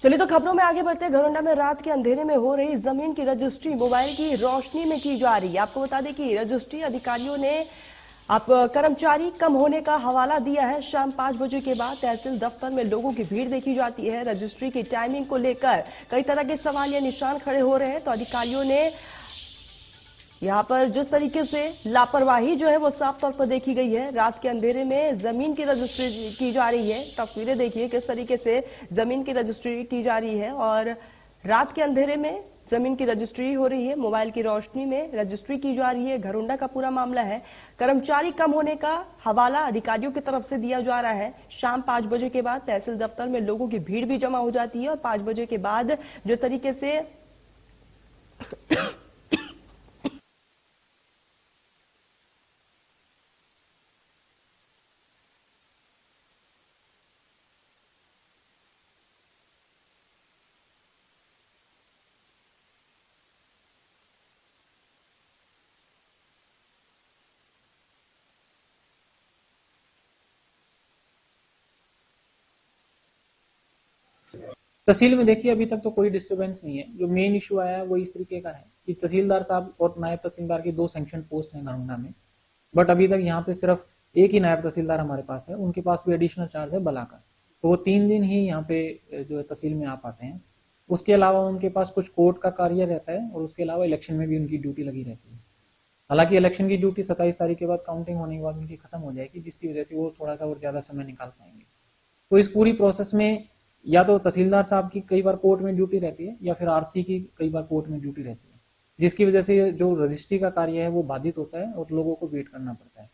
चलिए तो खबरों में आगे बढ़ते हैं। घरौंडा में रात के अंधेरे में हो रही जमीन की रजिस्ट्री मोबाइल की रोशनी में की जा रही है। आपको बता दें कि रजिस्ट्री अधिकारियों ने अब कर्मचारी कम होने का हवाला दिया है। शाम 5 बजे के बाद तहसील दफ्तर में लोगों की भीड़ देखी जाती है। रजिस्ट्री की टाइमिंग को लेकर कई तरह के सवाल या निशान खड़े हो रहे हैं। तो अधिकारियों ने यहाँ पर जिस तरीके से लापरवाही जो है वो साफ तौर पर देखी गई है। रात के अंधेरे में जमीन की रजिस्ट्री की जा रही है। तस्वीरें देखिए किस तरीके से जमीन की रजिस्ट्री की जा रही है और रात के अंधेरे में जमीन की रजिस्ट्री हो रही है। मोबाइल की रोशनी में रजिस्ट्री की जा रही है। घरौंडा का पूरा मामला है। कर्मचारी कम होने का हवाला अधिकारियों की तरफ से दिया जा रहा है। शाम 5 बजे के बाद तहसील दफ्तर में लोगों की भीड़ भी जमा हो जाती है और 5 बजे के बाद जिस तरीके से तहसील में देखिए अभी तक तो कोई डिस्टरबेंस नहीं है। जो मेन इशू आया है वो इस तरीके का है कि तहसीलदार साहब और नायब तहसीलदार की 2 सैंक्शन पोस्ट हैं घरौंडा में, बट अभी तक यहाँ पे सिर्फ एक ही नायब तहसीलदार हमारे पास है। उनके पास भी एडिशनल चार्ज है बला का, तो वो 3 दिन ही यहाँ पे जो है तहसील में आ पाते हैं। उसके अलावा उनके पास कुछ कोर्ट का कार्य रहता है और उसके अलावा इलेक्शन में भी उनकी ड्यूटी लगी रहती है। हालांकि इलेक्शन की ड्यूटी 27 तारीख के बाद काउंटिंग होने के बाद उनकी खत्म हो जाएगी, जिसकी वजह से वो थोड़ा सा और ज्यादा समय निकाल पाएंगे। तो इस पूरी प्रोसेस में या तो तहसीलदार साहब की कई बार कोर्ट में ड्यूटी रहती है या फिर आरसी की कई बार कोर्ट में ड्यूटी रहती है, जिसकी वजह से जो रजिस्ट्री का कार्य है वो बाधित होता है और लोगों को वेट करना पड़ता है।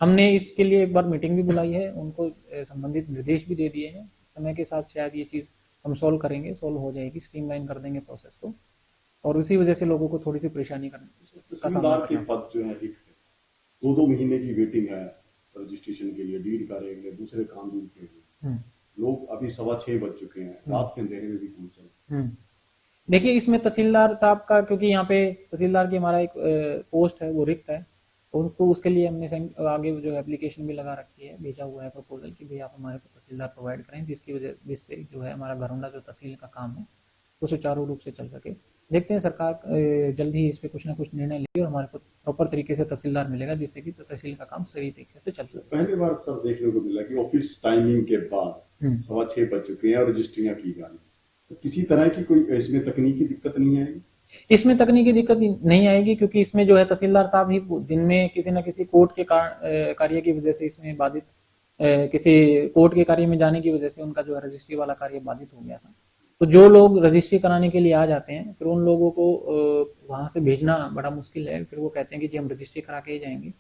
हमने इसके लिए एक बार मीटिंग भी बुलाई है, उनको संबंधित निर्देश भी दे दिए हैं। समय के साथ शायद ये चीज हम सोल्व करेंगे, सोल्व हो जाएगी, स्ट्रीमलाइन कर देंगे प्रोसेस को, और उसी वजह से लोगों को थोड़ी सी परेशानी का सामना के पद जो है 2-2 महीने की वेटिंग है रजिस्ट्रेशन के लिए, डीड कार्य के लिए, दूसरे कानून के लिए। लोग अभी 6:15 बज चुके हैं, रात के अंधेरे में भी पहुंचे। देखिए इसमें तहसीलदार साहब का, क्योंकि यहाँ पे तहसीलदार की हमारा एक पोस्ट है वो रिक्त है, उनको उसके लिए हमने आगे जो एप्लीकेशन भी लगा रखी है, भेजा हुआ है प्रपोजल कि भाई आप हमारे को तहसीलदार प्रोवाइड करें, जिससे जो है हमारा घरौंडा जो तहसील का काम है वो सुचारू रूप से चल सके। देखते हैं सरकार जल्द ही इस पे कुछ ना कुछ निर्णय लेगी और हमारे को प्रॉपर तरीके से तहसीलदार मिलेगा, जिससे कि तहसील का काम सही तरीके से चल सके। पहली बार सब देखने को मिला कि ऑफिस टाइमिंग के बाद 6:15 बज चुके हैं और रजिस्ट्रियां की जा रही है, तो किसी तरह की कोई इसमें तकनीकी दिक्कत नहीं आएगी? इसमें तकनीकी दिक्कत नहीं आएगी, क्योंकि इसमें जो है तहसीलदार साहब ही दिन में किसी न किसी कोर्ट के कार्य की वजह से इसमें बाधित, किसी कोर्ट के कार्य में जाने की वजह से उनका जो है रजिस्ट्री वाला कार्य बाधित हो गया था। तो जो लोग रजिस्ट्री कराने के लिए आ जाते हैं फिर उन लोगों को वहां से भेजना बड़ा मुश्किल है। फिर वो कहते हैं कि जी हम रजिस्ट्री करा के ही जाएंगे।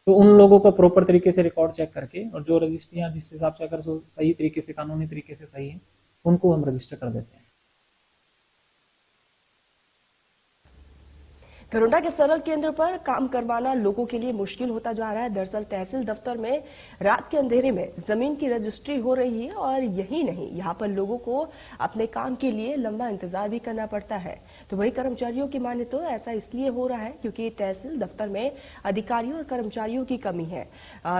तो उन लोगों को प्रॉपर तरीके से रिकॉर्ड चेक करके और जो रजिस्ट्रियां जिस हिसाब से अगर सही तरीके से, कानूनी तरीके से सही है, उनको हम रजिस्टर कर देते हैं। घरौंडा के सरल केंद्र पर काम करवाना लोगों के लिए मुश्किल होता जा रहा है। दरअसल तहसील दफ्तर में रात के अंधेरे में जमीन की रजिस्ट्री हो रही है और यही नहीं, यहाँ पर लोगों को अपने काम के लिए लंबा इंतजार भी करना पड़ता है। तो वही कर्मचारियों की माने तो ऐसा इसलिए हो रहा है क्योंकि तहसील दफ्तर में अधिकारियों और कर्मचारियों की कमी है,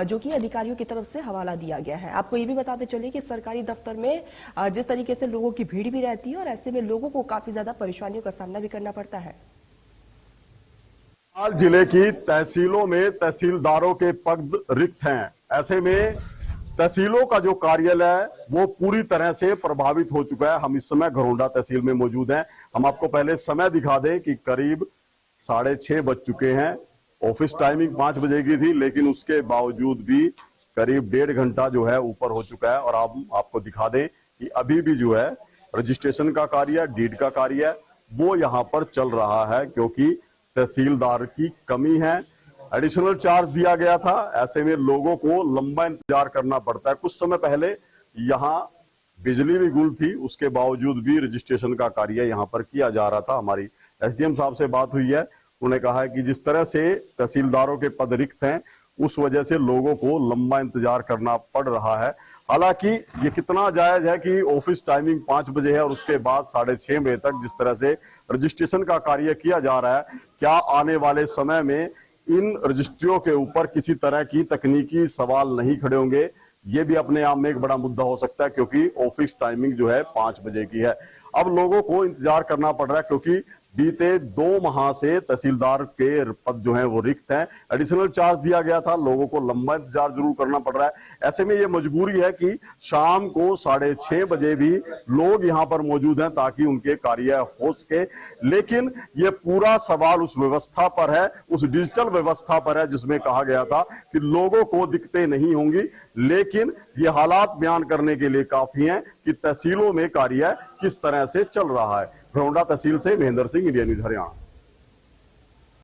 जो कि अधिकारियों की तरफ से हवाला दिया गया है। आपको ये भी बताते चले कि सरकारी दफ्तर में जिस तरीके से लोगों की भीड़ भी रहती है और ऐसे में लोगों को काफी ज्यादा परेशानियों का सामना भी करना पड़ता है। जिले की तहसीलों में तहसीलदारों के पद रिक्त हैं। ऐसे में तहसीलों का जो कार्यालय है वो पूरी तरह से प्रभावित हो चुका है। हम इस समय घरौंडा तहसील में मौजूद हैं। हम आपको पहले समय दिखा दें कि करीब 6:30 बज चुके हैं। ऑफिस टाइमिंग 5 बजे की थी, लेकिन उसके बावजूद भी करीब 1.5 घंटा जो है ऊपर हो चुका है। और आपको दिखा दें कि अभी भी जो है रजिस्ट्रेशन का कार्य, डीड का कार्य वो यहाँ पर चल रहा है, क्योंकि तहसीलदार की कमी है। एडिशनल चार्ज दिया गया था, ऐसे में लोगों को लंबा इंतजार करना पड़ता है। कुछ समय पहले यहाँ बिजली भी गुल थी, उसके बावजूद भी रजिस्ट्रेशन का कार्य यहाँ पर किया जा रहा था। हमारी एसडीएम साहब से बात हुई है, उन्होंने कहा है कि जिस तरह से तहसीलदारों के पद रिक्त हैं उस वजह से लोगों को लंबा इंतजार करना पड़ रहा है। हालांकि ये कितना जायज है कि ऑफिस टाइमिंग 5 बजे है और उसके बाद 6:30 बजे तक जिस तरह से रजिस्ट्रेशन का कार्य किया जा रहा है, क्या आने वाले समय में इन रजिस्ट्रियों के ऊपर किसी तरह की तकनीकी सवाल नहीं खड़े होंगे? ये भी अपने आप में एक बड़ा मुद्दा हो सकता है, क्योंकि ऑफिस टाइमिंग जो है 5 बजे की है। अब लोगों को इंतजार करना पड़ रहा है, क्योंकि बीते 2 माह से तहसीलदार के पद जो हैं वो रिक्त हैं। एडिशनल चार्ज दिया गया था, लोगों को लंबा इंतजार जरूर करना पड़ रहा है। ऐसे में ये मजबूरी है कि शाम को 6:30 बजे भी लोग यहां पर मौजूद हैं ताकि उनके कार्य हो सके। लेकिन ये पूरा सवाल उस व्यवस्था पर है, उस डिजिटल व्यवस्था पर है जिसमें कहा गया था कि लोगों को दिक्कतें नहीं होंगी। लेकिन ये हालात बयान करने के लिए काफी हैं कि तहसीलों में कार्य किस तरह से चल रहा है। घरौंडा तहसील से महेंद्र सिंह, इंडिया न्यूज हरियाणा।